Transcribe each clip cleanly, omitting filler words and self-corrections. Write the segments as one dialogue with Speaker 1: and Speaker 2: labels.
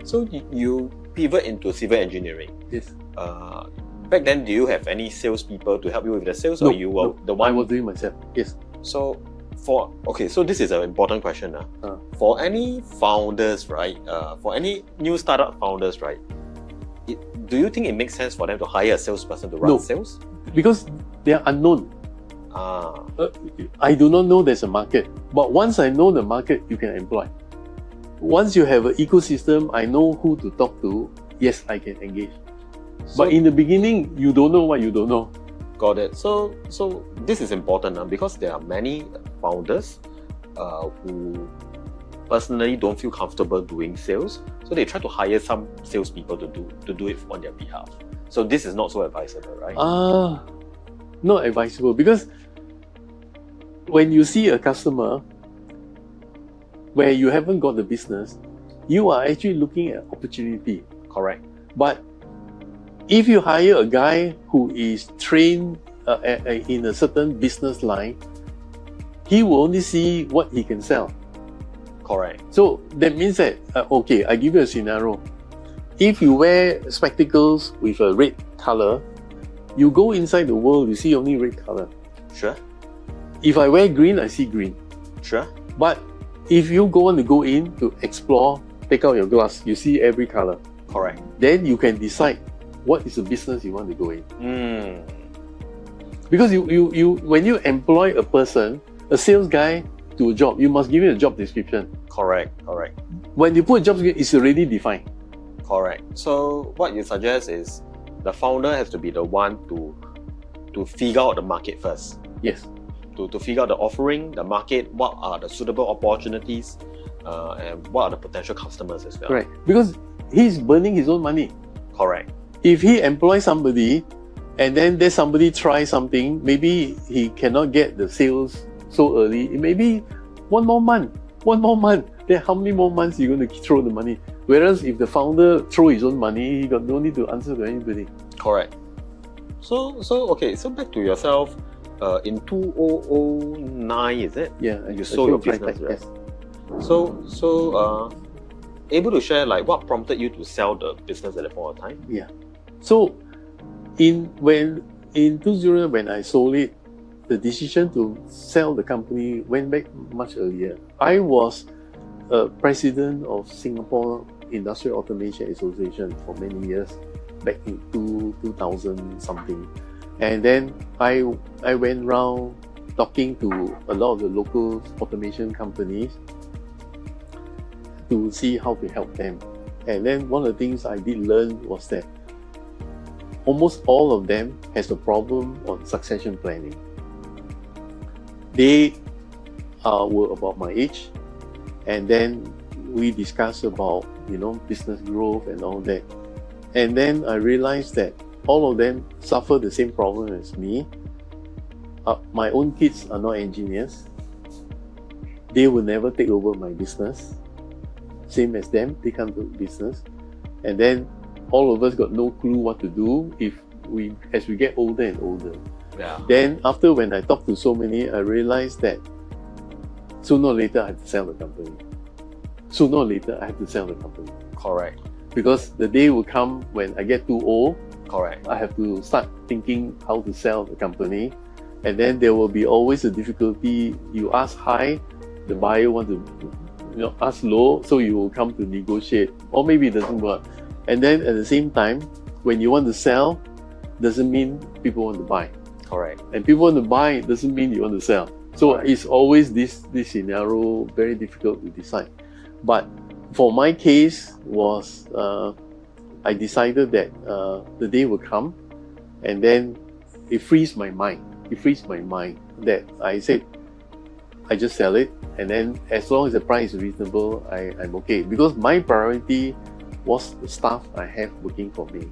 Speaker 1: So you pivot into civil engineering.
Speaker 2: Yes.
Speaker 1: Back then, do you have any salespeople to help you with the sales,
Speaker 2: No,
Speaker 1: or you were
Speaker 2: no,
Speaker 1: the one?
Speaker 2: I was doing myself. Yes.
Speaker 1: So so this is an important question. For any founders, right? For any new startup founders, right? Do you think it makes sense for them to hire a salesperson to run sales?
Speaker 2: Because they are unknown. I do not know there's a market. But once I know the market, you can employ. Once you have an ecosystem, I know who to talk to. Yes, I can engage. But in the beginning, you don't know what you don't know.
Speaker 1: Got it. So this is important because there are many founders who personally don't feel comfortable doing sales, so they try to hire some salespeople to do it on their behalf. So this is not so advisable, right?
Speaker 2: Not advisable, because when you see a customer where you haven't got the business, you are actually looking at opportunity.
Speaker 1: Correct.
Speaker 2: But if you hire a guy who is trained in a certain business line, he will only see what he can sell.
Speaker 1: Correct.
Speaker 2: So that means that, okay, I give you a scenario. If you wear spectacles with a red color, you go inside the world, you see only red color.
Speaker 1: Sure.
Speaker 2: If I wear green, I see green.
Speaker 1: Sure.
Speaker 2: But if you want to go in to explore, take out your glass, you see every color.
Speaker 1: Correct.
Speaker 2: Then you can decide what is the business you want to go in. Because you when you employ a person, a sales guy to a job, you must give him a job description.
Speaker 1: Correct.
Speaker 2: When you put a job description, it's already defined.
Speaker 1: Correct. So what you suggest is the founder has to be the one to figure out the market first.
Speaker 2: Yes.
Speaker 1: To figure out the offering, the market, what are the suitable opportunities, and what are the potential customers as well.
Speaker 2: Right. Because he's burning his own money.
Speaker 1: Correct.
Speaker 2: If he employs somebody and then there's somebody try something, maybe he cannot get the sales so early, it may be one more month, then how many more months are you going to throw the money? Whereas if the founder throw his own money, he got no need to answer to anybody.
Speaker 1: Correct. So back to yourself, in 2009, is it?
Speaker 2: Yeah.
Speaker 1: You sold your business, right?
Speaker 2: Yes.
Speaker 1: So able to share like what prompted you to sell the business at that point of time?
Speaker 2: Yeah. So in 2000 when I sold it, the decision to sell the company went back much earlier. I was president of Singapore Industrial Automation Association for many years, back in 2000 something. And then I went around talking to a lot of the local automation companies to see how to help them. And then one of the things I did learn was that almost all of them has a problem on succession planning. They were about my age, and then we discussed about business growth and all that. And then I realized that all of them suffer the same problem as me. My own kids are not engineers. They will never take over my business. Same as them, they come to business. And then all of us got no clue what to do as we get older and older.
Speaker 1: Yeah.
Speaker 2: Then after when I talked to so many, I realized that sooner or later I have to sell the company.
Speaker 1: Correct.
Speaker 2: Because the day will come when I get too old.
Speaker 1: Correct.
Speaker 2: I have to start thinking how to sell the company. And then there will be always a difficulty. You ask high, the buyer wants to ask low, so you will come to negotiate. Or maybe it doesn't work. And then at the same time, when you want to sell, doesn't mean people want to buy.
Speaker 1: Correct.
Speaker 2: And people want to buy doesn't mean you want to sell. So it's always this scenario, very difficult to decide. But for my case was, I decided that the day will come, and then it frees my mind. That I said, I just sell it, and then as long as the price is reasonable, I'm okay. Because my priority was the staff I have working for me.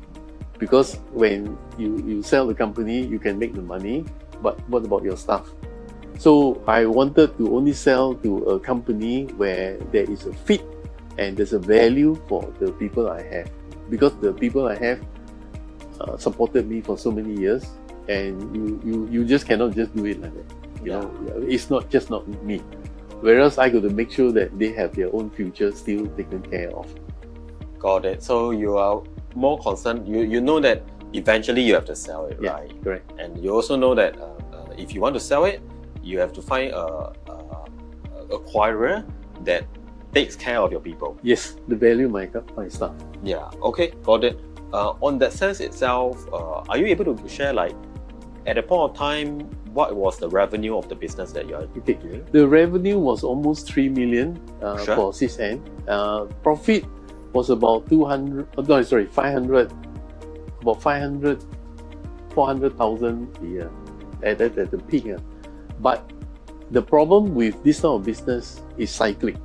Speaker 2: Because when you sell the company, you can make the money, but what about your staff? So I wanted to only sell to a company where there is a fit and there's a value for the people I have. Because the people I have supported me for so many years, and you just cannot just do it like that. You know, it's not me. Whereas I got to make sure that they have their own future still taken care of.
Speaker 1: Got it. So you are more concerned. You know that eventually you have to sell it,
Speaker 2: Yeah,
Speaker 1: right?
Speaker 2: correct.
Speaker 1: And you also know that if you want to sell it, you have to find a acquirer that takes care of your people.
Speaker 2: Yes, the value my staff.
Speaker 1: Yeah. Okay. Got it. On that sense itself, are you able to share, like, at the point of time, what was the revenue of the business that you are doing?
Speaker 2: The revenue was almost 3 million
Speaker 1: Sure.
Speaker 2: for SysN. Profit was about 500, about 500, 400,000 a year at the peak. But the problem with this type of business is cyclic.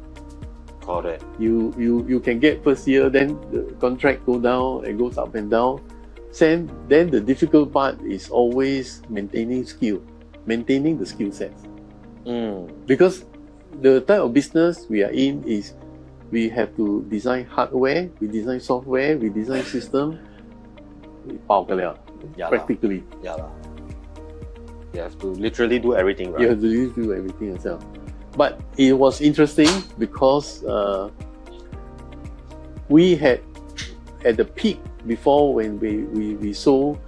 Speaker 1: Got it.
Speaker 2: You can get first year, then the contract go down, it goes up and down. Then the difficult part is always maintaining the skill sets. Because the type of business we are in is we have to design hardware, we design software, we design system, practically.
Speaker 1: Yeah. You have to literally do everything, right?
Speaker 2: You have to do everything yourself. But it was interesting because we had, at the peak before when we sold,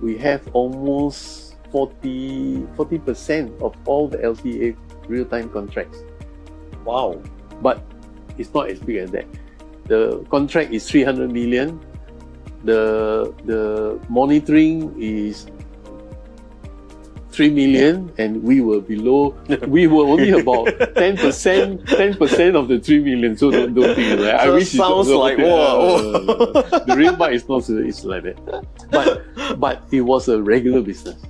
Speaker 2: we have almost 40% of all the LTA real-time contracts.
Speaker 1: Wow.
Speaker 2: But it's not as big as that. The contract is 300 million. The monitoring is 3 million, and we were below. We were only about 10% of the 3 million. So don't think that.
Speaker 1: So it sounds like whoa.
Speaker 2: The real part is not. It's like that. But it was a regular business.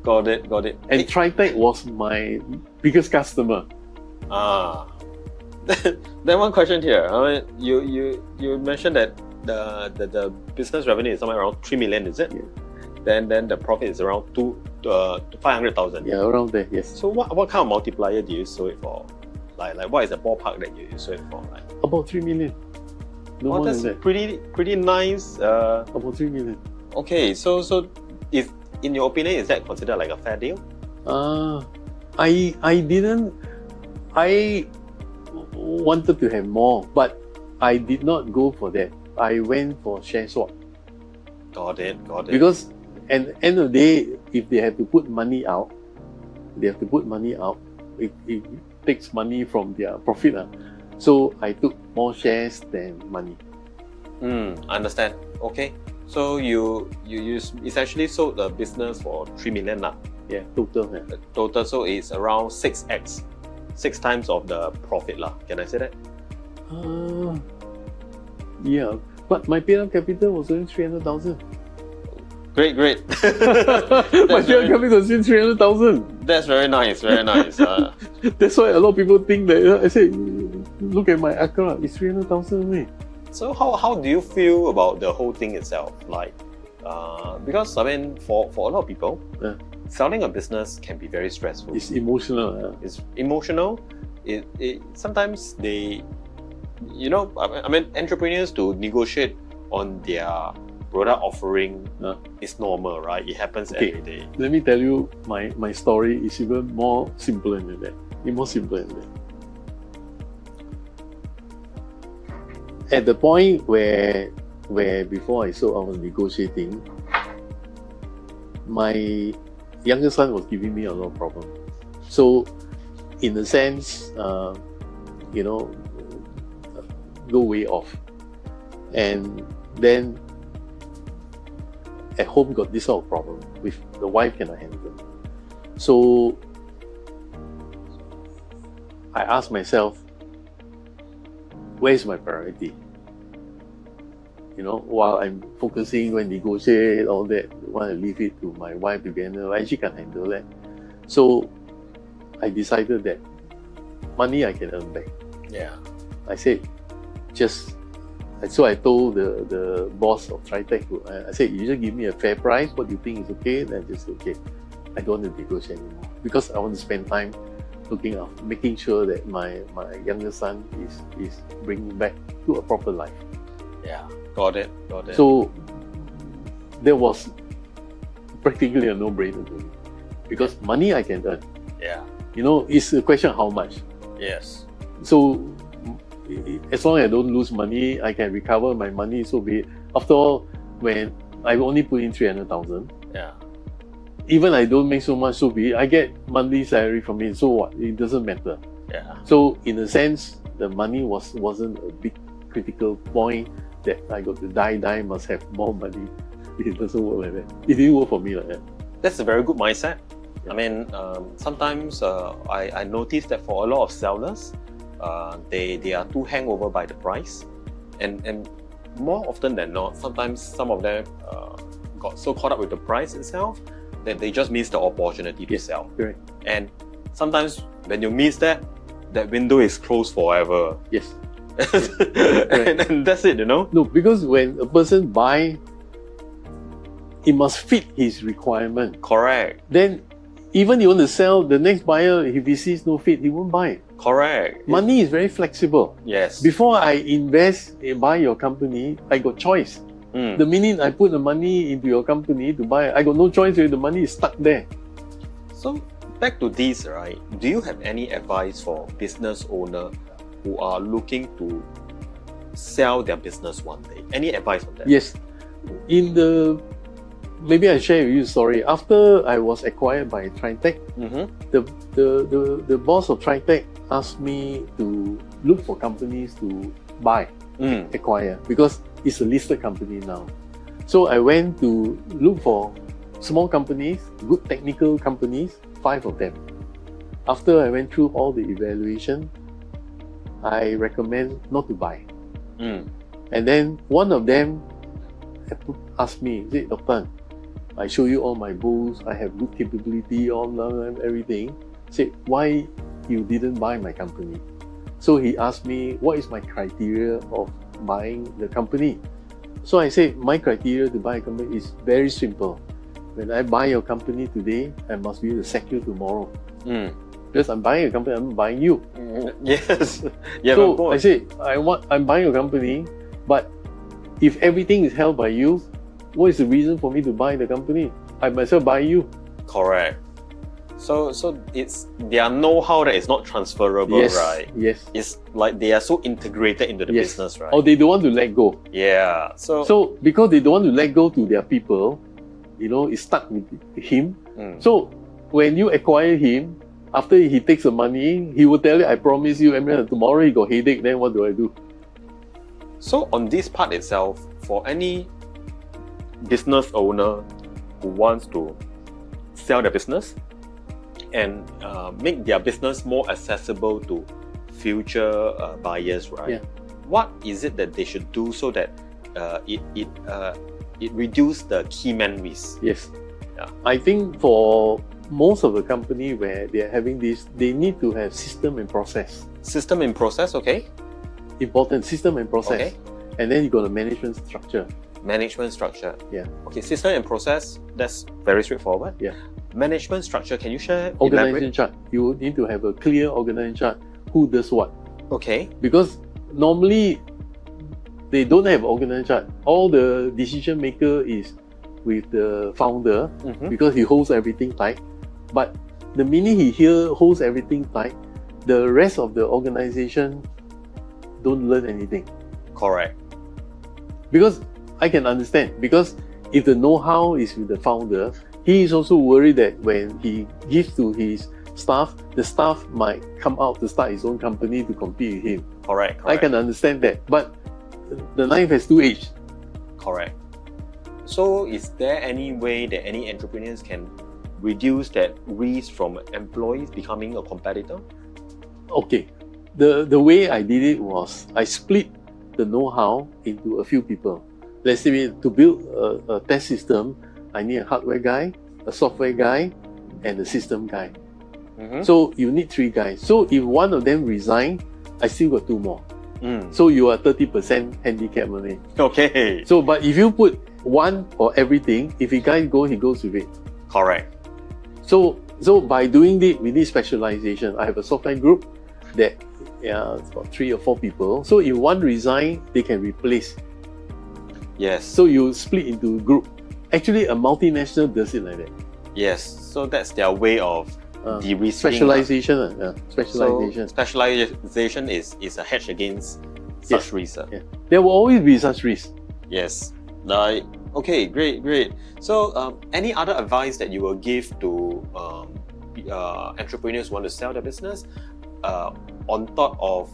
Speaker 1: Got it.
Speaker 2: And TriTech was my biggest customer.
Speaker 1: Then one question here. I mean, you mentioned that the business revenue is somewhere around 3 million, is it?
Speaker 2: Yeah.
Speaker 1: Then the profit is around 500,000.
Speaker 2: Yeah, around there. Yes.
Speaker 1: So what kind of multiplier do you sell it for? Like what is the ballpark that you sell it for? Like,
Speaker 2: About 3 million. No more
Speaker 1: that's
Speaker 2: than that.
Speaker 1: pretty nice.
Speaker 2: About 3 million.
Speaker 1: Okay, so if, in your opinion, is that considered like a fair deal?
Speaker 2: I wanted to have more, but I did not go for that. I went for share swap.
Speaker 1: Got it.
Speaker 2: Because at the end of the day, if they have to put money out, it takes money from their profit. So I took more shares than money.
Speaker 1: Understand. Okay. So you essentially sold the business for 3 million now.
Speaker 2: Yeah, total. Yeah.
Speaker 1: Total, so it's around 6x. 6 times of the profit lah. Can I say that?
Speaker 2: Yeah. But my paid-up capital was only 300,000.
Speaker 1: Great.
Speaker 2: My paid-up capital was only 300,000.
Speaker 1: That's very nice.
Speaker 2: That's why a lot of people think that. I say, look at my account, it's 300,000 only.
Speaker 1: So how do you feel about the whole thing itself? Like, because I mean, for a lot of people, selling a business can be very stressful.
Speaker 2: It's emotional.
Speaker 1: It's emotional. It sometimes they, I mean, entrepreneurs to negotiate on their product offering is normal, right? It happens every day.
Speaker 2: Let me tell you, my story is even more simpler than that. At the point where before I sold, I was negotiating, my younger son was giving me a lot of problems. So, in a sense, go way off. And then at home got this sort of problem with the wife cannot handle. So I asked myself, where's my priority? While I'm focusing when negotiate all that, want to leave it to my wife to handle. She can't handle that. So I decided that money I can earn back.
Speaker 1: Yeah.
Speaker 2: I said, so I told the boss of TriTech, I said, you just give me a fair price, what you think is okay, then I just say, okay. I don't want to negotiate anymore because I want to spend time making sure that my younger son is bringing back to a proper life.
Speaker 1: Yeah, got it.
Speaker 2: So there was practically a no-brainer to me because money I can earn.
Speaker 1: Yeah.
Speaker 2: It's a question of how much.
Speaker 1: Yes.
Speaker 2: So as long as I don't lose money, I can recover my money, so be it. After all, when I only put in 300,000,
Speaker 1: Yeah.
Speaker 2: even I don't make so much, so be it. I get monthly salary from it, so what? It doesn't matter.
Speaker 1: Yeah.
Speaker 2: So in a sense, the money wasn't a big critical point that I got to die must have more money. It doesn't work like that. It didn't work for me like that.
Speaker 1: That's a very good mindset. I mean, sometimes I notice that for a lot of sellers, they are too hangover by the price, and more often than not, sometimes some of them got so caught up with the price itself that they just miss the opportunity to sell.
Speaker 2: Correct.
Speaker 1: And sometimes when you miss that window is closed forever.
Speaker 2: Yes.
Speaker 1: and that's it, you know?
Speaker 2: No, because when a person buy, it must fit his requirement.
Speaker 1: Correct.
Speaker 2: Then even you want to sell, the next buyer, if he sees no fit, he won't buy it.
Speaker 1: Correct.
Speaker 2: Money is very flexible.
Speaker 1: Yes.
Speaker 2: Before I invest in buy your company, I got choice. The minute I put the money into your company to buy, I got no choice. The money is stuck there.
Speaker 1: So back to this, right? Do you have any advice for business owner who are looking to sell their business one day? Any advice on that?
Speaker 2: Yes. Maybe I share with you a story. After I was acquired by Tritech, the boss of Tritech asked me to look for companies to buy, acquire, because it's a listed company now. So I went to look for small companies, good technical companies, 5 of them. After I went through all the evaluation, I recommend not to buy. And then one of them asked me, Dr. I show you all my books, I have good capability, all everything. Said, why you didn't buy my company? So he asked me, what is my criteria of buying the company? So I said, my criteria to buy a company is very simple. When I buy your company today, I must be able to sack you tomorrow. Because I'm buying a company, I'm not buying you.
Speaker 1: Yes. Yeah,
Speaker 2: so I said, I'm buying a company, but if everything is held by you, what is the reason for me to buy the company? I might as well buy you.
Speaker 1: Correct. So it's their know-how that is not transferable, right?
Speaker 2: Yes.
Speaker 1: It's like they are so integrated into the business, right?
Speaker 2: Or they don't want to let go.
Speaker 1: Yeah.
Speaker 2: So because they don't want to let go to their people, it's stuck with him. So when you acquire him, after he takes the money, he will tell you, I promise you, tomorrow he got headache, then what do I do?
Speaker 1: So on this part itself, for any business owner who wants to sell their business and make their business more accessible to future buyers, right?
Speaker 2: Yeah.
Speaker 1: What is it that they should do so that it reduces the key man risk?
Speaker 2: Yes.
Speaker 1: Yeah.
Speaker 2: I think for most of the company where they are having this, they need to have system and process.
Speaker 1: System and process, okay.
Speaker 2: Important, system and process.
Speaker 1: Okay.
Speaker 2: And then you got a management structure.
Speaker 1: Management structure.
Speaker 2: Yeah.
Speaker 1: Okay, system and process, that's very straightforward.
Speaker 2: Yeah.
Speaker 1: Management structure, can you share?
Speaker 2: Organization chart. You need to have a clear organization chart. Who does what?
Speaker 1: Okay.
Speaker 2: Because normally they don't have organization chart. All the decision maker is with the founder because he holds everything tight. But the minute he holds everything tight, the rest of the organization don't learn anything.
Speaker 1: Correct.
Speaker 2: Because I can understand, because if the know-how is with the founder, he is also worried that when he gives to his staff, the staff might come out to start his own company to compete with him.
Speaker 1: Correct.
Speaker 2: I can understand that, but the knife has two edges.
Speaker 1: Correct. So is there any way that any entrepreneurs can reduce that risk from employees becoming a competitor?
Speaker 2: Okay, the way I did it was I split the know-how into a few people. Let's say to build a test system, I need a hardware guy, a software guy, and a system guy. So you need 3 guys. So if one of them resign, I still got 2 more. So you are 30% handicap money.
Speaker 1: Okay.
Speaker 2: So but if you put one for everything, if a guy goes, he goes with it.
Speaker 1: Correct.
Speaker 2: So by doing this, we need specialization. I have a software group that it's about 3 or 4 people. So if one resign, they can replace.
Speaker 1: Yes.
Speaker 2: So you split into group. Actually, a multinational does it like that.
Speaker 1: Yes. So that's their way of De-risking.
Speaker 2: specialization. Specialization.
Speaker 1: So specialization is a hedge against such risks.
Speaker 2: Yeah. There will always be such risk.
Speaker 1: Yes. Okay, great. So any other advice that you will give to entrepreneurs who want to sell their business on top of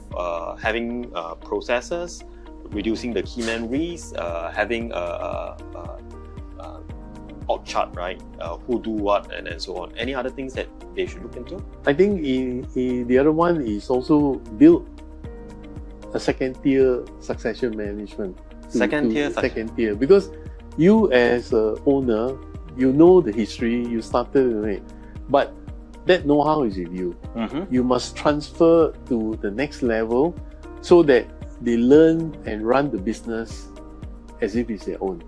Speaker 1: having processes, reducing the key man risk, having org chart, right? Who do what and so on. Any other things that they should look into?
Speaker 2: I think the other one is also build a second tier succession management. Second tier, because you as a owner, you know the history, you started in it, but that know-how is with you. You must transfer to the next level so that they learn and run the business as if it's their own.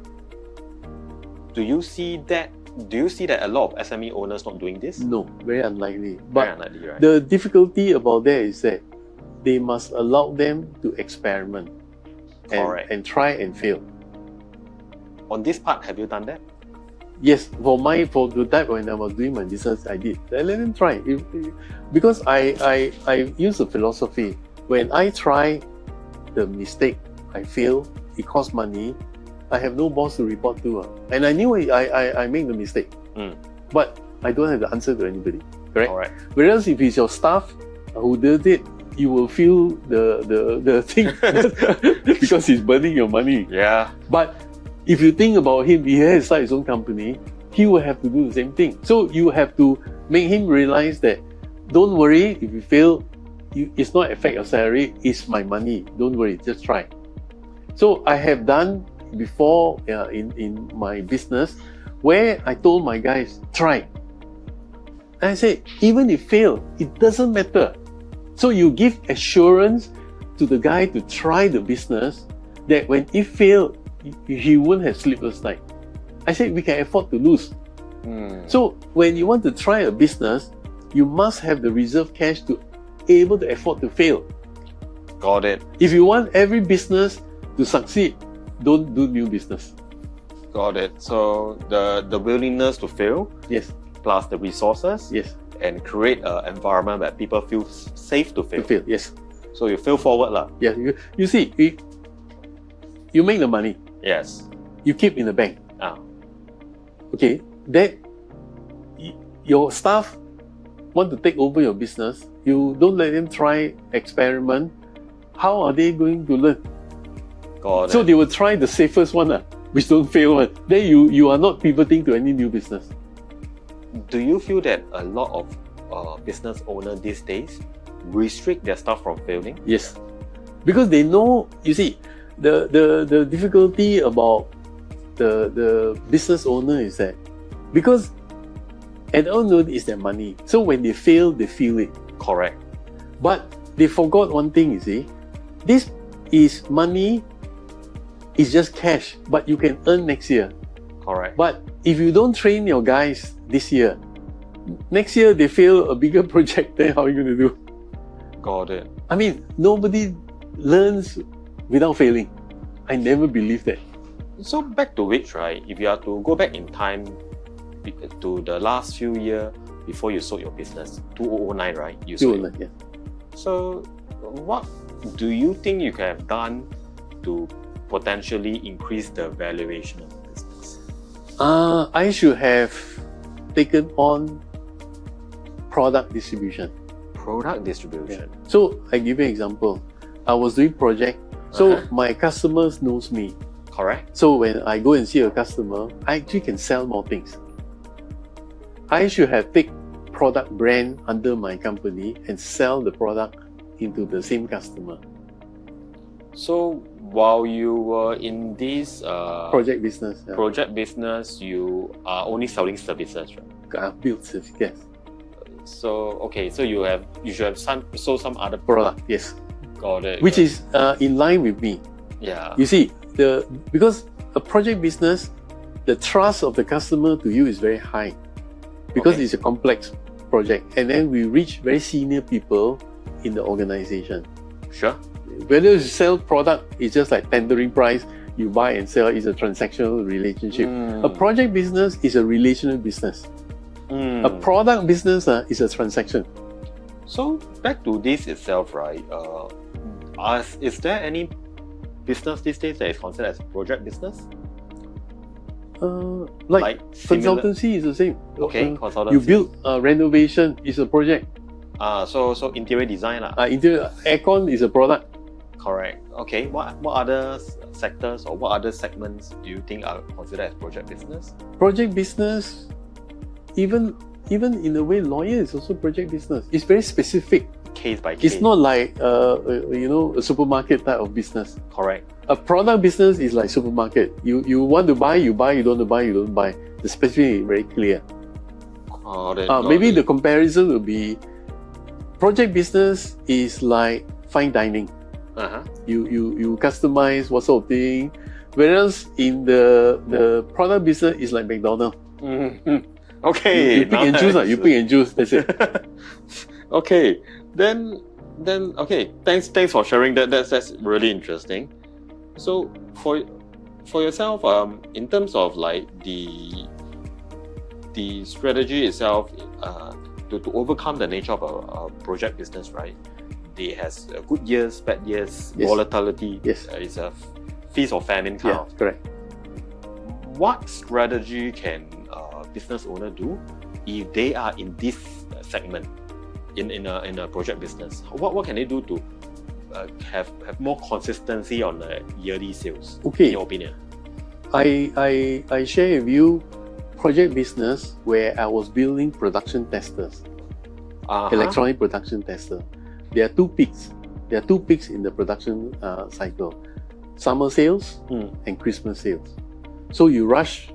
Speaker 1: Do you see that a lot of SME owners not doing this?
Speaker 2: No, very unlikely. But
Speaker 1: very unlikely, right?
Speaker 2: The difficulty about that is that they must allow them to experiment and try and fail.
Speaker 1: On this part, have you done that?
Speaker 2: Yes, for the type when I was doing my business, I did. I let them try. Because I use a philosophy. When I try the mistake, I fail, it costs money, I have no boss to report to. And I knew I made the mistake. But I don't have the answer to anybody. Correct?
Speaker 1: Alright.
Speaker 2: Whereas if it's your staff who did it, you will feel the thing because he's burning your money.
Speaker 1: Yeah.
Speaker 2: But if you think about him, he has started his own company, he will have to do the same thing. So you have to make him realize that don't worry if you fail, it's not affect your salary, it's my money. Don't worry, just try. So I have done before in my business where I told my guys, try. And I said, even if fail, it doesn't matter. So you give assurance to the guy to try the business that when it fail, he won't have sleepless night. I said we can afford to lose. So when you want to try a business, you must have the reserve cash to able to afford to fail.
Speaker 1: Got it.
Speaker 2: If you want every business to succeed, don't do new business.
Speaker 1: Got it. So the willingness to fail,
Speaker 2: yes,
Speaker 1: plus the resources,
Speaker 2: yes,
Speaker 1: and create an environment where people feel safe to fail.
Speaker 2: Yes.
Speaker 1: So you fail forward lah.
Speaker 2: Yeah. You see, you make the money.
Speaker 1: Yes.
Speaker 2: You keep in the bank. Okay. That your staff want to take over your business. You don't let them try experiment. How are they going to learn?
Speaker 1: Got
Speaker 2: so
Speaker 1: it.
Speaker 2: they will try the safest one, which don't fail one. Then you are not pivoting to any new business.
Speaker 1: Do you feel that a lot of business owners these days restrict their staff from failing?
Speaker 2: Yes, because they know. You see, the difficulty about the business owner is that because at the end of it is their money. So when they fail, they feel it.
Speaker 1: Correct.
Speaker 2: But they forgot one thing. You see, this is money. It's just cash, but you can earn next year.
Speaker 1: Correct.
Speaker 2: But if you don't train your guys this year, next year they fail a bigger project, then how are you going to do?
Speaker 1: Got it.
Speaker 2: I mean, nobody learns without failing. I never believed that.
Speaker 1: So back to which, right? If you are to go back in time to the last few years before you sold your business, 2009, right? You sold
Speaker 2: 2009, yeah.
Speaker 1: So what do you think you can have done to potentially increase the valuation of the business?
Speaker 2: I should have taken on product distribution.
Speaker 1: Product distribution.
Speaker 2: Yeah. So I give you an example. I was doing project, so my customers knows me.
Speaker 1: Correct.
Speaker 2: So when I go and see a customer, I actually can sell more things. I should have take product brand under my company and sell the product into the same customer.
Speaker 1: So while you were in this
Speaker 2: project business,
Speaker 1: you are only selling services, right?
Speaker 2: Build service, yes.
Speaker 1: So okay, so you should have sold some other
Speaker 2: product, yes.
Speaker 1: Got it.
Speaker 2: Which is in line with me.
Speaker 1: Yeah.
Speaker 2: You see, because a project business, the trust of the customer to you is very high because it's a complex project, and then we reach very senior people in the organization.
Speaker 1: Sure.
Speaker 2: Whether you sell product, it's just like tendering price. You buy and sell is a transactional relationship. A project business is a relational business. A product business is a transaction.
Speaker 1: So back to this itself, right? Is there any business these days that is considered as a project business?
Speaker 2: Like
Speaker 1: similar-
Speaker 2: consultancy is the same.
Speaker 1: Okay, consultancy.
Speaker 2: You build a renovation is a project.
Speaker 1: So interior design lah.
Speaker 2: Interior aircon is a product.
Speaker 1: Correct. Okay. What other sectors or what other segments do you think are considered as project business?
Speaker 2: Project business, even in a way, lawyer is also project business. It's very specific.
Speaker 1: Case by case.
Speaker 2: It's not like a supermarket type of business.
Speaker 1: Correct.
Speaker 2: A product business is like supermarket. You want to buy, you buy. You don't want to buy, you don't buy. The specific is very clear. Maybe the comparison will be project business is like fine dining. You customize what sort of thing, whereas in the product business is like McDonald's.
Speaker 1: Okay.
Speaker 2: You pick and choose. You pick and choose. That's it.
Speaker 1: Okay. Then okay. Thanks for sharing that. That's really interesting. So for yourself, in terms of like the strategy itself, to overcome the nature of a project business, right? It has good years, bad years,
Speaker 2: Yes.
Speaker 1: volatility.
Speaker 2: Yes.
Speaker 1: It's a feast or famine kind of.
Speaker 2: Correct.
Speaker 1: What strategy can a business owner do if they are in this segment in a project business? What can they do to have more consistency on the yearly sales?
Speaker 2: Okay.
Speaker 1: In your opinion?
Speaker 2: I share with you project business where I was building production testers, electronic production tester. There are two peaks. There are two peaks in the production cycle: summer sales and Christmas sales. So you rush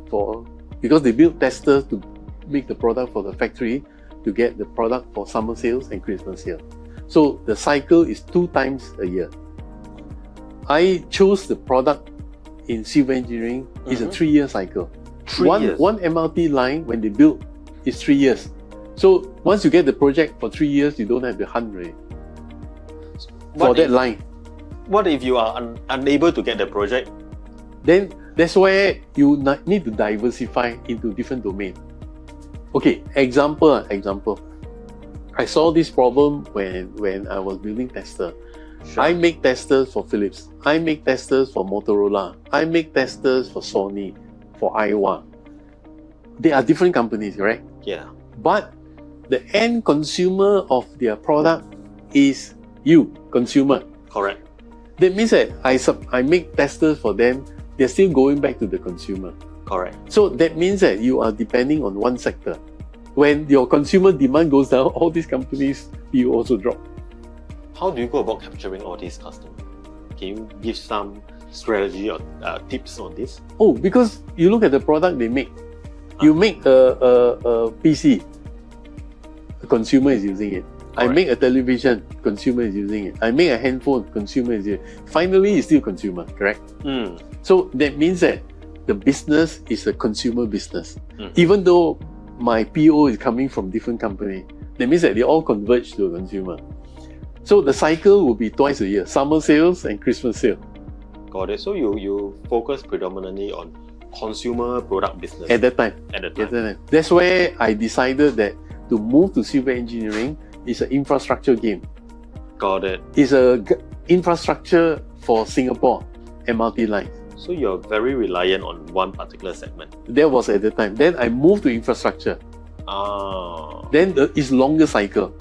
Speaker 2: because they build testers to make the product for the factory to get the product for summer sales and Christmas sales. So the cycle is 2 times a year. I chose the product in civil engineering is a 3-year cycle.
Speaker 1: 3 years.
Speaker 2: One MRT line when they build is 3 years. So once you get the project for 3 years, you don't have the hunt rate for that line.
Speaker 1: What if you are unable to get the project?
Speaker 2: Then that's where you need to diversify into different domains. Okay, example. I saw this problem when I was building tester.
Speaker 1: Sure.
Speaker 2: I make testers for Philips. I make testers for Motorola. I make testers for Sony, for Iowa. They are different companies, right?
Speaker 1: Yeah.
Speaker 2: But the end consumer of their product is you, consumer.
Speaker 1: Correct.
Speaker 2: That means that I make testers for them, they're still going back to the consumer.
Speaker 1: Correct.
Speaker 2: So that means that you are depending on one sector. When your consumer demand goes down, all these companies will also drop.
Speaker 1: How do you go about capturing all these customers? Can you give some strategy or tips on this?
Speaker 2: Oh, because you look at the product they make. You make a PC, a consumer is using it. I
Speaker 1: Correct.
Speaker 2: make a television, consumer is using it. I make a handphone, consumer is using it. Finally, it's still consumer, correct? So that means that the business is a consumer business. Even though my PO is coming from different company, that means that they all converge to a consumer. So the cycle will be twice a year, summer sales and Christmas sale.
Speaker 1: Got it. So you focus predominantly on consumer product business
Speaker 2: At that time. That's where I decided that to move to civil engineering is an infrastructure game.
Speaker 1: Got it.
Speaker 2: It's a infrastructure for Singapore MRT lines.
Speaker 1: So you're very reliant on one particular segment.
Speaker 2: That was at the time. Then I moved to infrastructure. Then it's longer cycle.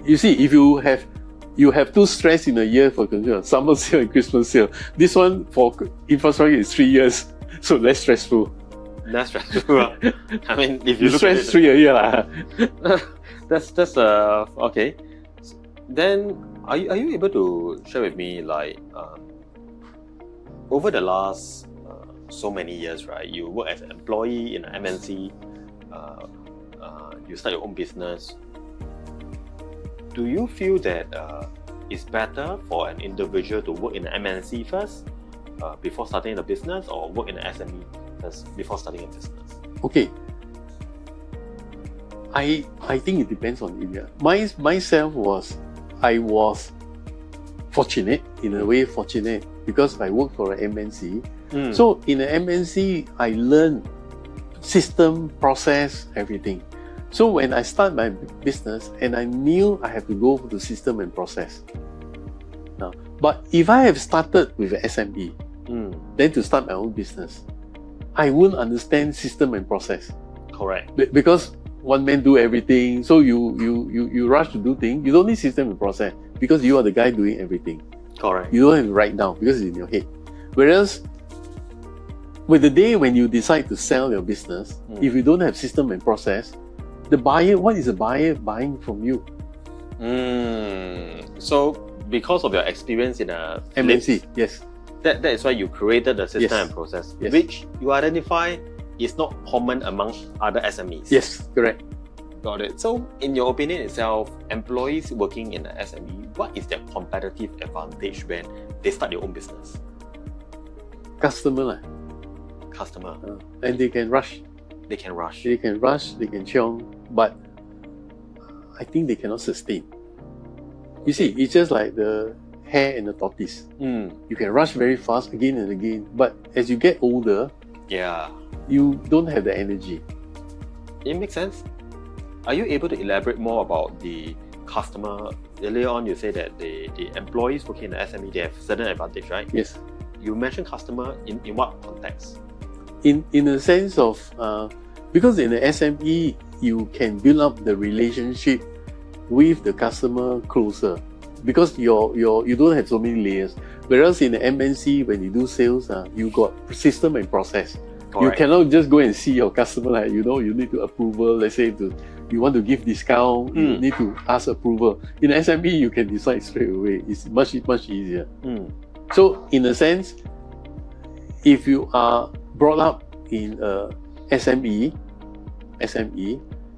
Speaker 2: You see, if you have 2 stress in a year for consumer, summer sale and Christmas sale. This one for infrastructure is 3 years, so less stressful.
Speaker 1: Less stressful. I mean, if you look
Speaker 2: stress
Speaker 1: at it,
Speaker 2: 3 a year lah.
Speaker 1: that's okay. Then are you able to share with me like over the last so many years, right? You work as an employee in an MNC. You start your own business. Do you feel that it's better for an individual to work in an MNC first before starting the business, or work in an SME first before starting a business?
Speaker 2: Okay. I think it depends on India. Myself I was fortunate, in a way fortunate, because I worked for an MNC. So in an MNC, I learned system, process, everything. So when I start my business and I knew I have to go to system and process. Now, but if I have started with an SME, then to start my own business, I wouldn't understand system and process.
Speaker 1: Correct.
Speaker 2: Because one man do everything, so you rush to do things. You don't need system and process because you are the guy doing everything.
Speaker 1: Correct.
Speaker 2: You don't have to write down because it's in your head. Whereas, with the day when you decide to sell your business, if you don't have system and process, the buyer, what is the buyer buying from you?
Speaker 1: So, because of your experience in a
Speaker 2: MNC, yes.
Speaker 1: That is why you created the system
Speaker 2: Yes.
Speaker 1: and process,
Speaker 2: Yes.
Speaker 1: which you identify is not common among other SMEs.
Speaker 2: Yes, correct.
Speaker 1: Got it. So, in your opinion itself, employees working in the SME, what is their competitive advantage when they start their own business?
Speaker 2: Customer lah.
Speaker 1: Customer.
Speaker 2: And they can rush.
Speaker 1: They can rush.
Speaker 2: They can rush, they can chiong, but I think they cannot sustain. You see, it's just like the hare and the tortoise. You can rush very fast again and again, but as you get older,
Speaker 1: Yeah.
Speaker 2: you don't have the energy.
Speaker 1: It makes sense. Are you able to elaborate more about the customer? Earlier on, you say that the employees working in the SME, they have certain advantage, right?
Speaker 2: Yes.
Speaker 1: You mentioned customer in what context?
Speaker 2: In the sense of, because in the SME, you can build up the relationship with the customer closer because you don't have so many layers. Whereas in the MNC, when you do sales, you got system and process.
Speaker 1: Correct.
Speaker 2: You cannot just go and see your customer like, you need to approval. Let's say you want to give discount, you need to ask approval. In SME, you can decide straight away. It's much easier. So in a sense, if you are brought up in a SME,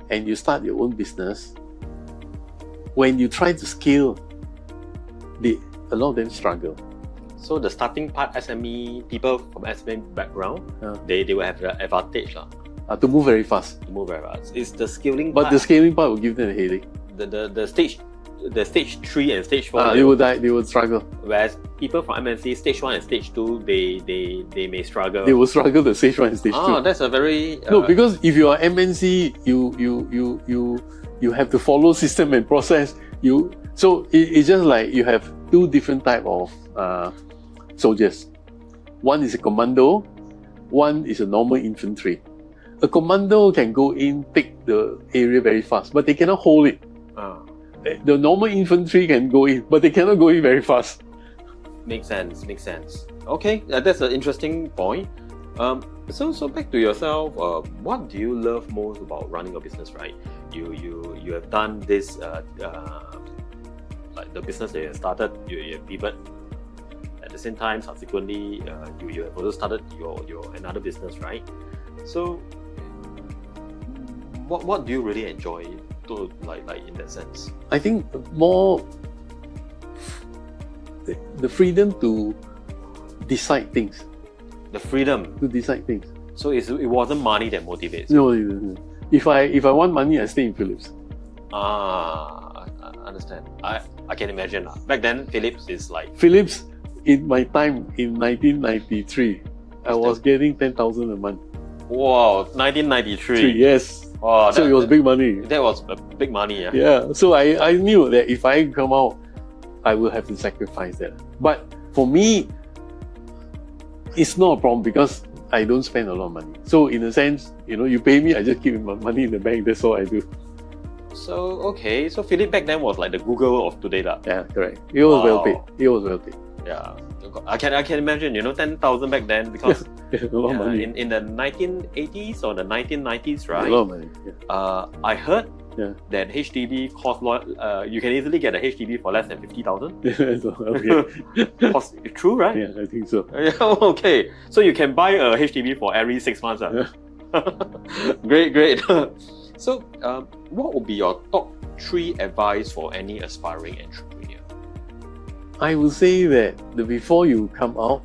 Speaker 2: and you start your own business, when you try to scale, a lot of them struggle.
Speaker 1: So the starting part, SME people from SME background, they will have the advantage
Speaker 2: To move very fast.
Speaker 1: to move very fast. It's the scaling
Speaker 2: But
Speaker 1: part.
Speaker 2: the scaling part will give them a headache.
Speaker 1: the stage 3 and stage 4,
Speaker 2: They will die, they will struggle.
Speaker 1: whereas people from MNC stage 1 and stage 2, they may struggle.
Speaker 2: They will struggle the stage 1 and stage 2.
Speaker 1: That's a very
Speaker 2: No, because if you are MNC, you have to follow system and process. So it's just like you have two different type of soldiers. One is a commando, one is a normal infantry. A commando can go in, take the area very fast, but they cannot hold it. The normal infantry can go in, but they cannot go in very fast.
Speaker 1: Makes sense. Okay, that's an interesting point. So back to yourself, what do you love most about running a business, right? You have done this, like the business that you have started, you have pivoted. At the same time, subsequently, you have also started your another business, right? So, what do you really enjoy to like in that sense?
Speaker 2: I think more the freedom to decide things.
Speaker 1: The freedom.
Speaker 2: To decide things.
Speaker 1: So it wasn't money that motivates.
Speaker 2: No. If I want money, I stay in Philips.
Speaker 1: I understand. I can imagine. Back then, Philips is like
Speaker 2: Philips, in my time in 1993, I was getting 10,000 a month.
Speaker 1: wow, 1993.
Speaker 2: Yes.
Speaker 1: Wow,
Speaker 2: So it was big money.
Speaker 1: That was big money. Yeah.
Speaker 2: Yeah. So I knew that if I come out, I will have to sacrifice that. But for me, it's not a problem because I don't spend a lot of money. So in a sense, you pay me, I just keep my money in the bank. That's all I do.
Speaker 1: So okay, so Philips back then was like the Google of today, lah.
Speaker 2: Yeah, correct. It was well paid.
Speaker 1: Wow.
Speaker 2: It was well paid.
Speaker 1: Yeah, I can imagine. 10,000 back then because
Speaker 2: A lot of money.
Speaker 1: in the 1980s or the 1990s, right?
Speaker 2: A lot of money. Yeah.
Speaker 1: I heard
Speaker 2: Yeah.
Speaker 1: that HDB cost you can easily get a HDB for less than 50,000.
Speaker 2: So, okay.
Speaker 1: True, right?
Speaker 2: Yeah, I think so.
Speaker 1: Yeah, okay. So you can buy a HDB for every 6 months. Great. So, what would be your top 3 advice for any aspiring entrepreneur?
Speaker 2: I would say that before you come out,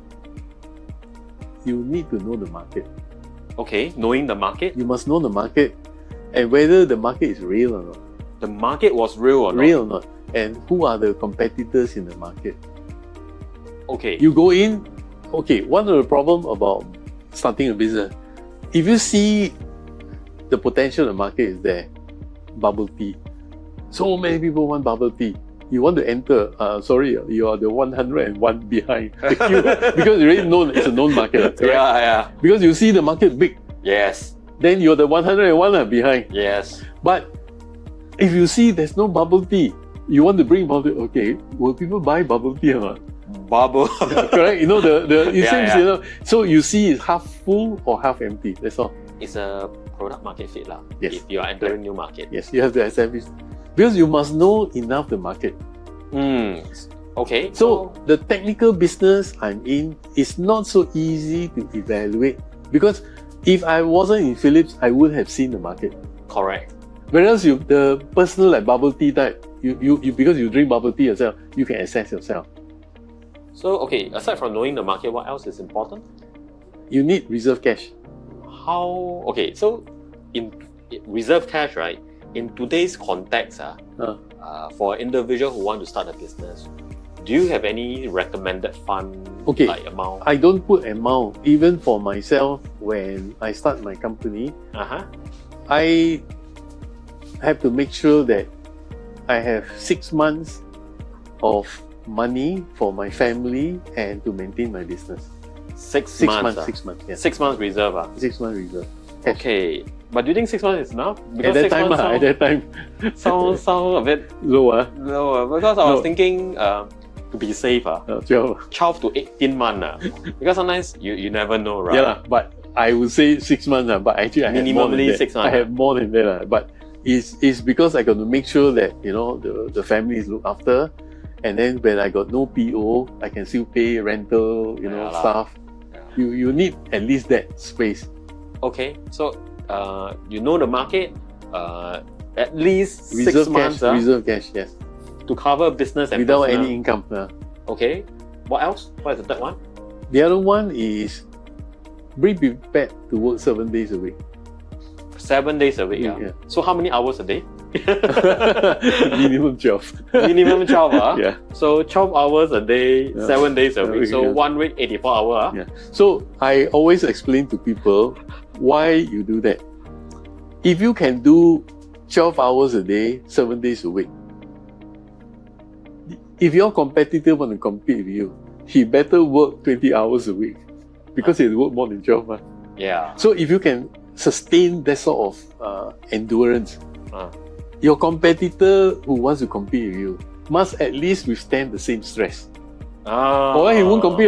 Speaker 2: you need to know the market.
Speaker 1: Okay, knowing the market.
Speaker 2: You must know the market and whether the market is real or not.
Speaker 1: The market was real or not?
Speaker 2: Real or not. And who are the competitors in the market.
Speaker 1: Okay.
Speaker 2: You go in, okay, one of the problems about starting a business, if you see the potential of the market is there, bubble tea. So many people want bubble tea. You want to enter, sorry, you are the 101 behind the queue because you already know it's a known market. Correct?
Speaker 1: Yeah.
Speaker 2: Because you see the market big,
Speaker 1: Yes.
Speaker 2: then you're the 101 behind.
Speaker 1: Yes.
Speaker 2: But if you see there's no bubble tea, you want to bring bubble tea, okay, will people buy bubble tea or not?
Speaker 1: Bubble.
Speaker 2: Correct? You know, it
Speaker 1: Yeah,
Speaker 2: seems,
Speaker 1: yeah.
Speaker 2: you know, so you see it's half full or half empty, that's all.
Speaker 1: It's a product market fit lah.
Speaker 2: Yes.
Speaker 1: If you are entering new market.
Speaker 2: Yes, you have to establish, because you must know enough the market.
Speaker 1: Okay.
Speaker 2: So the technical business I'm in is not so easy to evaluate, because if I wasn't in Philips, I would have seen the market.
Speaker 1: Correct.
Speaker 2: Whereas the personal like bubble tea type, you because you drink bubble tea yourself, you can assess yourself.
Speaker 1: So okay, aside from knowing the market, what else is important?
Speaker 2: You need reserve cash.
Speaker 1: How? Okay, so in reserve cash, right? In today's context, for an individual who want to start a business, do you have any recommended fund like amount?
Speaker 2: I don't put amount. Even for myself, when I start my company, I have to make sure that I have 6 months of money for my family and to maintain my business.
Speaker 1: 6 months.
Speaker 2: 6 months. Yeah.
Speaker 1: 6 months reserve.
Speaker 2: 6 months reserve. Cash.
Speaker 1: Okay, but do you think 6 months is enough?
Speaker 2: At that time,
Speaker 1: sound a bit
Speaker 2: low.
Speaker 1: low. Because I was thinking to be safe,
Speaker 2: 12
Speaker 1: to 18 months. Because sometimes you never know, right?
Speaker 2: Yeah, but I would say 6 months, but actually I have more than
Speaker 1: Minimally
Speaker 2: that.
Speaker 1: 6 months.
Speaker 2: I have more than that, but it's because I got to make sure that the family is looked after, and then when I got no PO, I can still pay rental, stuff.
Speaker 1: Yeah.
Speaker 2: You need at least that space.
Speaker 1: Okay, so you know the market, at least
Speaker 2: Reserve
Speaker 1: 6 months
Speaker 2: cash, reserve cash, yes,
Speaker 1: to cover business and
Speaker 2: without
Speaker 1: personal.
Speaker 2: any income.
Speaker 1: Okay, what else? What is the third one?
Speaker 2: The other one is be prepared to work 7 days a week.
Speaker 1: 7 days a week.
Speaker 2: Yeah.
Speaker 1: So how many hours a day?
Speaker 2: Minimum 12.
Speaker 1: Minimum 12.
Speaker 2: Yeah.
Speaker 1: So 12 hours a day, 7 days a week. So
Speaker 2: Yeah.
Speaker 1: 1 week, 84 hours.
Speaker 2: Yeah. So I always explain to people why you do that. If you can do 12 hours a day, 7 days a week, if your competitor want to compete with you, he better work 20 hours a week because he work more than 12 months.
Speaker 1: Yeah.
Speaker 2: So if you can sustain that sort of endurance, your competitor who wants to compete with you must at least withstand the same stress. Or he won't compete.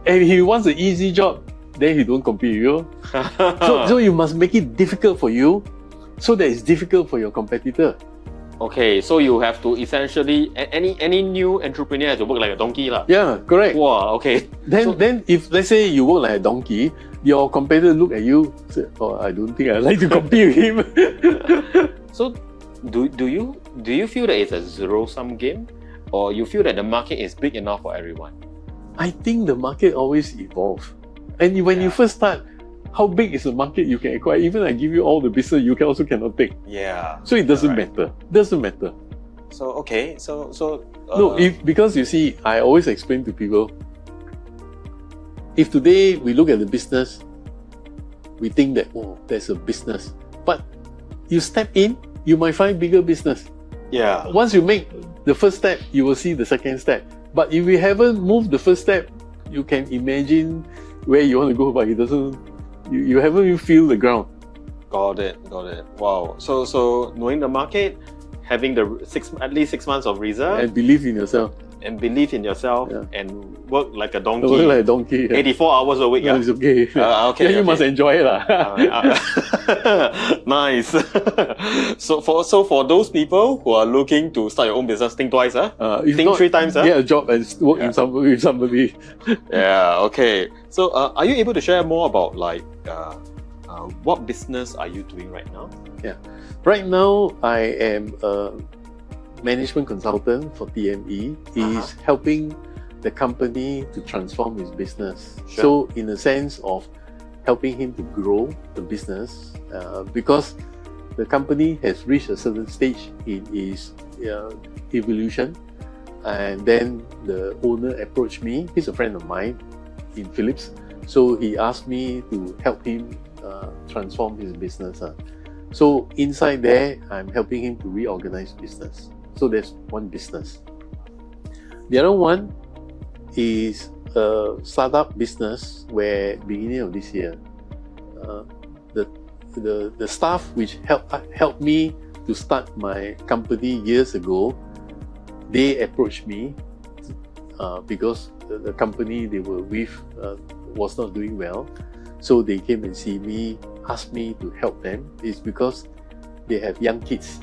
Speaker 2: And if he wants an easy job, then he don't compete with you. So you must make it difficult for you so that it's difficult for your competitor.
Speaker 1: Okay, so you have to essentially, any new entrepreneur has to work like a donkey lah.
Speaker 2: Yeah, correct.
Speaker 1: Wow, okay.
Speaker 2: Then if let's say you work like a donkey, your competitor look at you, say, "Oh, I don't think I like to compete with him."
Speaker 1: So do you feel that it's a zero-sum game, or you feel that the market is big enough for everyone?
Speaker 2: I think the market always evolves. And when you first start, how big is the market you can acquire? Even I give you all the business, you also cannot take.
Speaker 1: Yeah.
Speaker 2: So it doesn't matter. Doesn't matter.
Speaker 1: So okay, so
Speaker 2: No, because you see, I always explain to people, if today we look at the business, we think that, oh, there's a business. But you step in, you might find bigger business.
Speaker 1: yeah.
Speaker 2: Once you make the first step, you will see the second step. But if you haven't moved the first step, you can imagine where you want to go, but it doesn't. You haven't even feel the ground.
Speaker 1: Got it. Wow. So knowing the market, having at least 6 months of reserve,
Speaker 2: And believe in yourself.
Speaker 1: and believe in yourself,
Speaker 2: Yeah.
Speaker 1: and work like a donkey.
Speaker 2: Don't look like a donkey.
Speaker 1: 84 hours a week.
Speaker 2: No, it's okay.
Speaker 1: Okay.
Speaker 2: Then you must enjoy it.
Speaker 1: Nice. So for those people who are looking to start your own business, think twice.
Speaker 2: If
Speaker 1: Think
Speaker 2: not,
Speaker 1: 3 times.
Speaker 2: Get a job and work with somebody.
Speaker 1: Yeah. Okay. So are you able to share more about what business are you doing right now?
Speaker 2: Right now, I am a management consultant for TME. Is helping the company to transform his business.
Speaker 1: Sure.
Speaker 2: So in a sense of helping him to grow the business, because the company has reached a certain stage in its evolution, and then the owner approached me. He's a friend of mine in Philips, so he asked me to help him transform his business. So inside there, I'm helping him to reorganize business. So there's one business. The other one is a startup business where beginning of this year, the staff which helped me to start my company years ago, they approached me because the company they were with was not doing well. So they came and see me, asked me to help them. It's because they have young kids,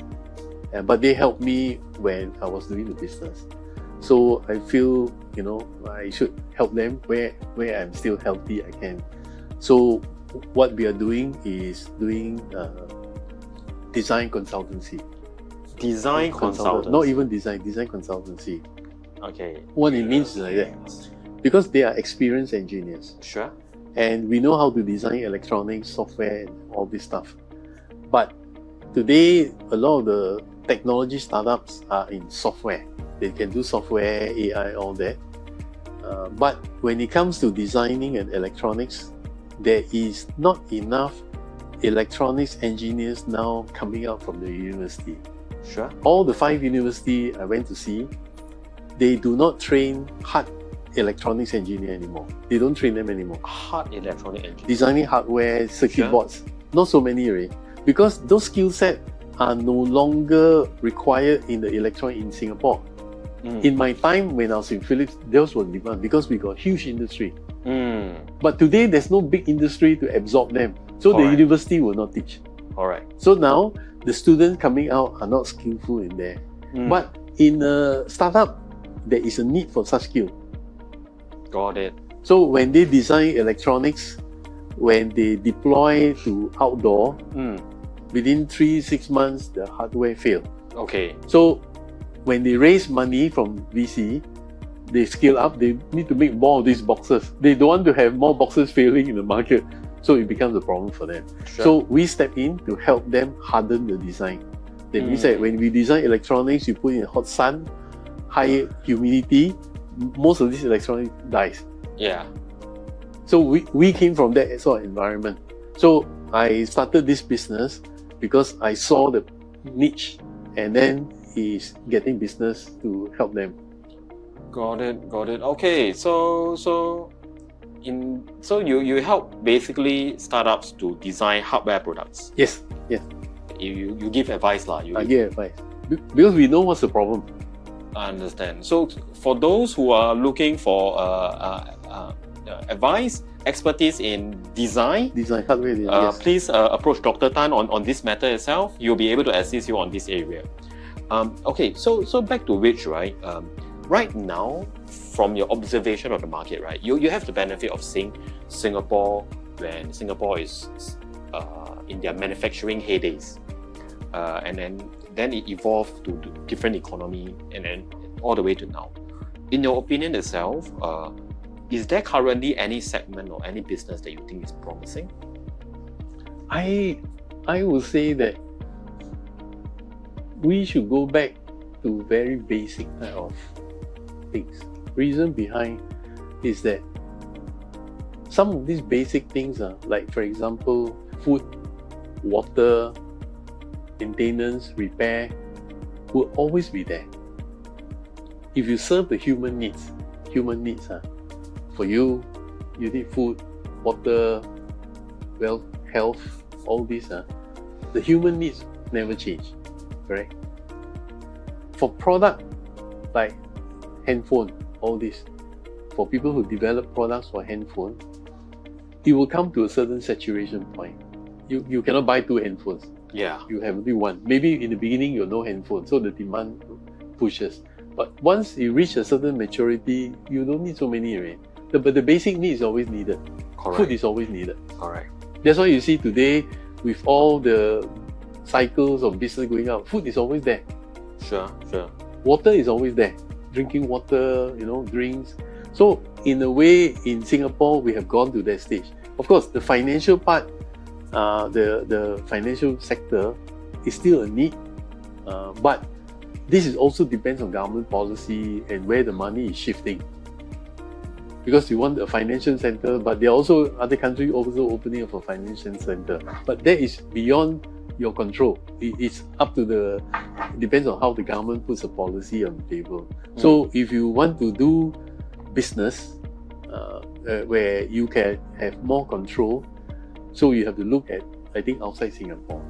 Speaker 2: but they helped me when I was doing the business. So I feel, I should help them where I'm still healthy, I can. So what we are doing is doing design consultancy.
Speaker 1: Design consultancy?
Speaker 2: Not even design consultancy.
Speaker 1: Okay.
Speaker 2: What it means is like that. Because they are experienced engineers.
Speaker 1: Sure.
Speaker 2: And we know how to design electronics, software, and all this stuff. But today, a lot of the technology startups are in software. They can do software, AI, all that. But when it comes to designing and electronics, there is not enough electronics engineers now coming out from the university.
Speaker 1: Sure.
Speaker 2: All the 5 universities I went to see, they do not train hard electronics engineer anymore. They don't train them anymore.
Speaker 1: Hard electronic engineer.
Speaker 2: Designing hardware, circuit
Speaker 1: Sure.
Speaker 2: boards, not so many already. Because those skill sets are no longer required in the electronic in Singapore. In my time when I was in Philips, those were demand because we got huge industry. But today there's no big industry to absorb them. So the
Speaker 1: Alright.
Speaker 2: university will not teach.
Speaker 1: Alright.
Speaker 2: So now the students coming out are not skillful in there. But in a startup, there is a need for such skill.
Speaker 1: Got it.
Speaker 2: So when they design electronics, when they deploy to outdoor, within 3-6 months, the hardware fail.
Speaker 1: Okay.
Speaker 2: So when they raise money from VC, they scale up, they need to make more of these boxes. They don't want to have more boxes failing in the market. So it becomes a problem for them.
Speaker 1: Sure.
Speaker 2: So we step in to help them harden the design. That means that when we design electronics, you put in hot sun, high humidity, most of this electronics dies.
Speaker 1: Yeah.
Speaker 2: So we came from that sort of environment. So I started this business because I saw the niche and then is getting business to help them.
Speaker 1: Got it. Okay, so you help basically startups to design hardware products.
Speaker 2: Yes.
Speaker 1: You give advice lah.
Speaker 2: I give advice. Because we know what's the problem.
Speaker 1: I understand. So for those who are looking for advice, expertise in design,
Speaker 2: Hardware design, yes.
Speaker 1: please approach Dr. Tan on this matter itself. You'll be able to assist you on this area. Okay, so back to Rich, right? Right now, from your observation of the market, right, you have the benefit of seeing Singapore when Singapore is in their manufacturing heydays, and then it evolved to different economy, and then all the way to now. In your opinion itself, is there currently any segment or any business that you think is promising?
Speaker 2: I would say that we should go back to very basic kind of things. Reason behind is that some of these basic things are like, for example, food, water, maintenance, repair will always be there. If you serve the human needs, for you need food, water, well, health, all these, the human needs never change, correct? For product like handphone, all this, for people who develop products for handphone, it will come to a certain saturation point. You cannot buy 2 handphones.
Speaker 1: Yeah.
Speaker 2: You have only one. Maybe in the beginning you no handphone, so the demand pushes. But once you reach a certain maturity, you don't need so many already. But the basic need is always needed.
Speaker 1: Correct.
Speaker 2: Food is always needed.
Speaker 1: Correct.
Speaker 2: That's why you see today, with all the cycles of business going up, food is always there.
Speaker 1: Sure.
Speaker 2: Water is always there. Drinking water, drinks. So in a way, in Singapore, we have gone to that stage. Of course, the financial part, the financial sector is still a need, but this is also depends on government policy and where the money is shifting. because you want a financial center, but there are also other countries also opening up a financial center. But that is beyond your control. It's up to it depends on how the government puts a policy on the table. So if you want to do business where you can have more control, so you have to look at, I think, outside Singapore.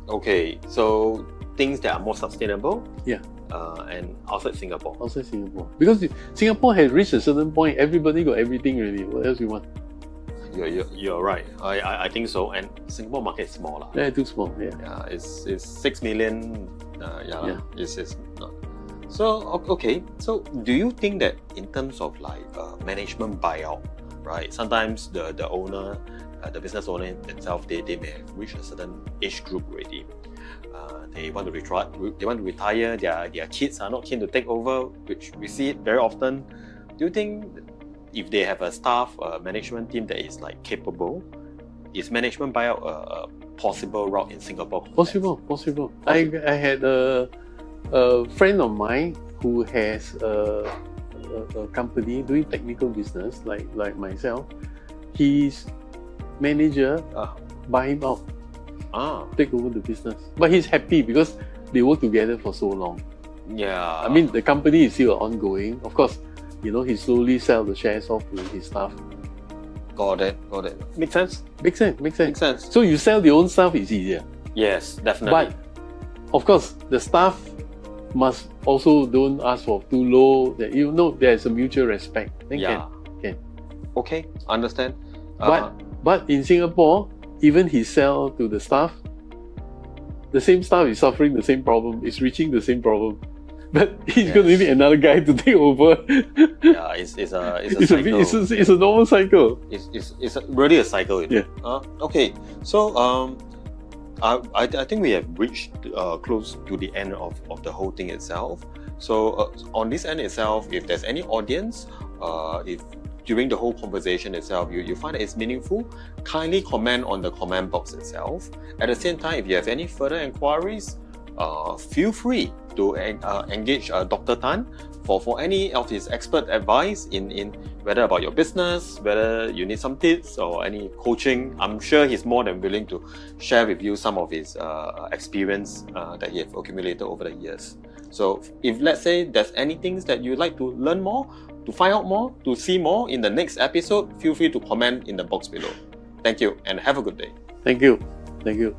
Speaker 1: Okay, so things that are more sustainable.
Speaker 2: Yeah.
Speaker 1: And outside Singapore.
Speaker 2: Outside Singapore, because Singapore has reached a certain point, everybody got everything already. What else you want?
Speaker 1: You're right. I think so. And Singapore market is small.
Speaker 2: Yeah, too small. Yeah.
Speaker 1: Yeah, it's 6 million.
Speaker 2: Yeah.
Speaker 1: It's not. So okay. So do you think that in terms of like management buyout, right? Sometimes the owner, the business owner itself, they may have reached a certain age group already. They want to retire. They want to retire. Their kids are not keen to take over, which we see it very often. Do you think if they have a staff, management team that is like capable, is management buyout a possible route in Singapore?
Speaker 2: Possible. I had a friend of mine who has a company doing technical business like myself. His manager buy him out. Take over the business. But he's happy because they work together for so long.
Speaker 1: Yeah.
Speaker 2: I mean, the company is still ongoing. Of course, he slowly sell the shares off to his staff.
Speaker 1: Got it. Makes sense.
Speaker 2: Makes sense.
Speaker 1: So
Speaker 2: So you sell your own stuff, it's easier.
Speaker 1: yes, definitely.
Speaker 2: But, of course, the staff must also don't ask for too low. That there's a mutual respect. Then can.
Speaker 1: Okay, understand.
Speaker 2: But in Singapore, even he sell to the staff, the same staff is suffering the same problem, is reaching the same problem. But he's going to need another guy to take over.
Speaker 1: Yeah, it's a cycle.
Speaker 2: It's a normal cycle.
Speaker 1: It's really a cycle.
Speaker 2: Yeah.
Speaker 1: Okay, so I think we have reached close to the end of the whole thing itself. So on this end itself, if there's any audience, if during the whole conversation itself you find that it's meaningful, kindly comment on the comment box itself. At the same time, if you have any further inquiries, feel free to engage Dr. Tan for any of his expert advice in whether about your business, whether you need some tips or any coaching. I'm sure he's more than willing to share with you some of his experience that he has accumulated over the years. So if let's say there's anything that you'd like to learn more, to find out more, to see more in the next episode, feel free to comment in the box below. Thank you and have a good day.
Speaker 2: Thank you.
Speaker 1: Thank you.